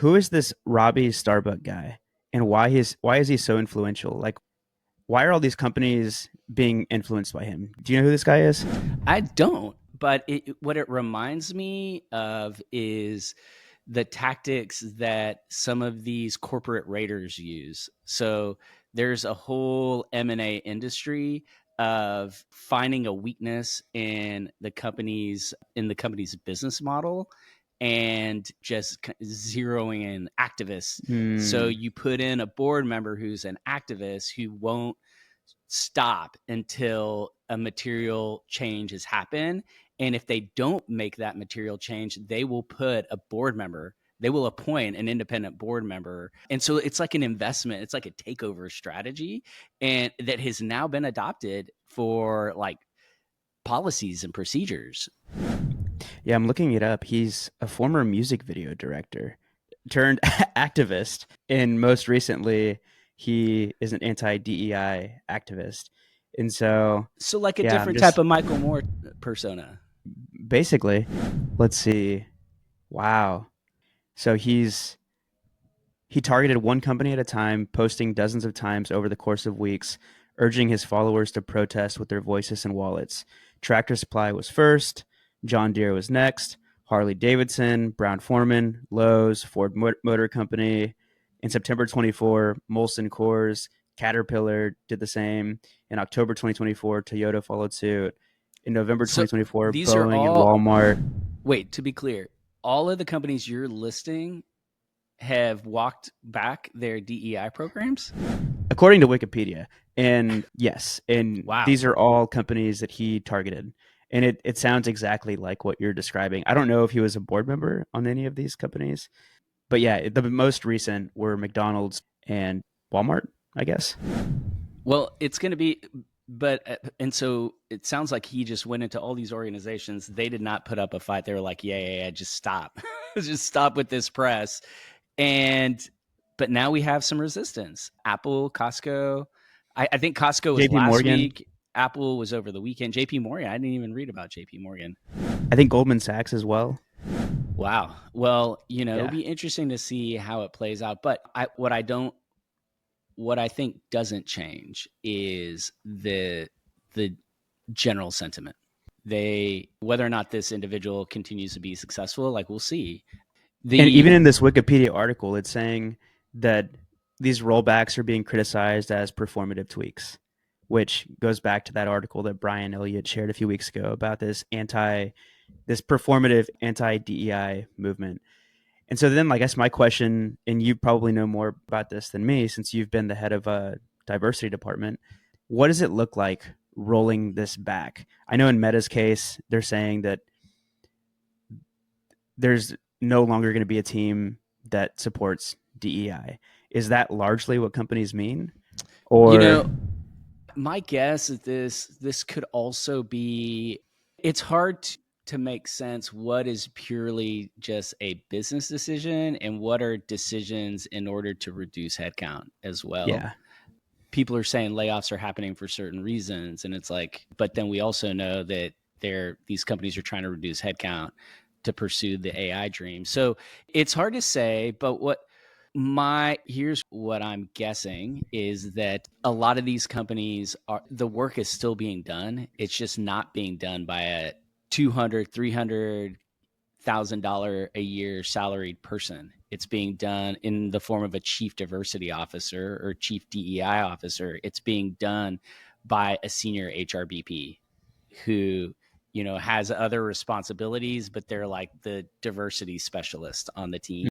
who is this Robbie Starbuck guy, and why is he so influential? Like, why are all these companies being influenced by him? Do you know who this guy is? I don't, but what it reminds me of is the tactics that some of these corporate raiders use. So there's a whole M&A industry of finding a weakness in the company's business model and just zeroing in activists. So Hmm. you put in a board member who's an activist who won't stop until a material change has happened. And if they don't make that material change, they will put a board member, they will appoint an independent board member. And so it's like an investment, it's like a takeover strategy, and that has now been adopted for like policies and procedures. Yeah, I'm looking it up. He's a former music video director turned activist, and most recently, he is an anti DEI activist. And so, So like a yeah, I'm different type just of Michael Moore persona. basically, let's see. Wow. So he targeted one company at a time, posting dozens of times over the course of weeks, urging his followers to protest with their voices and wallets. Tractor Supply was first, John Deere was next, Harley-Davidson, Brown Forman, Lowe's, Ford Motor Company. In September 24, Molson Coors, Caterpillar did the same. In October 2024, Toyota followed suit. In November So 2024, these are Boeing and all, Walmart. wait, to be clear, all of the companies you're listing have walked back their DEI programs? According to Wikipedia. And yes, and Wow. these are all companies that he targeted. And it sounds exactly like what you're describing. I don't know if he was a board member on any of these companies, but yeah, the most recent were McDonald's and Walmart, I guess. Well, it's going to be, but, and so it sounds like he just went into all these organizations. They did not put up a fight. They were like, yeah, just stop. Just stop with this press. And, but now we have some resistance. Apple, Costco. I think Costco was JP last Morgan. week. Apple was over the weekend. JPMorgan. I didn't even read about JPMorgan. I think Goldman Sachs as well. Wow. Well, it'll Yeah. be interesting to see how it plays out. But what I think doesn't change is the general sentiment. Whether or not this individual continues to be successful, like we'll see. And The even in this Wikipedia article, it's saying that these rollbacks are being criticized as performative tweaks, which goes back to that article that Brian Elliott shared a few weeks ago about this performative anti DEI movement. And so then I guess my question, and you probably know more about this than me since you've been the head of a diversity department, what does it look like rolling this back? I know in Meta's case, they're saying that there's no longer going to be a team that supports DEI. Is that largely what companies mean? you Or know my guess is this could also be, it's hard to make sense what is purely just a business decision and what are decisions in order to reduce headcount as well. yeah. People are saying layoffs are happening for certain reasons, and it's like, but then we also know that these companies are trying to reduce headcount to pursue the AI dream. So it's hard to say, but here's what I'm guessing is that a lot of these companies the work is still being done. It's just not being done by a 200, $300,000 a year salaried person. It's being done in the form of a chief diversity officer or chief DEI officer. It's being done by a senior HRBP who, has other responsibilities, but they're like the diversity specialist on the team.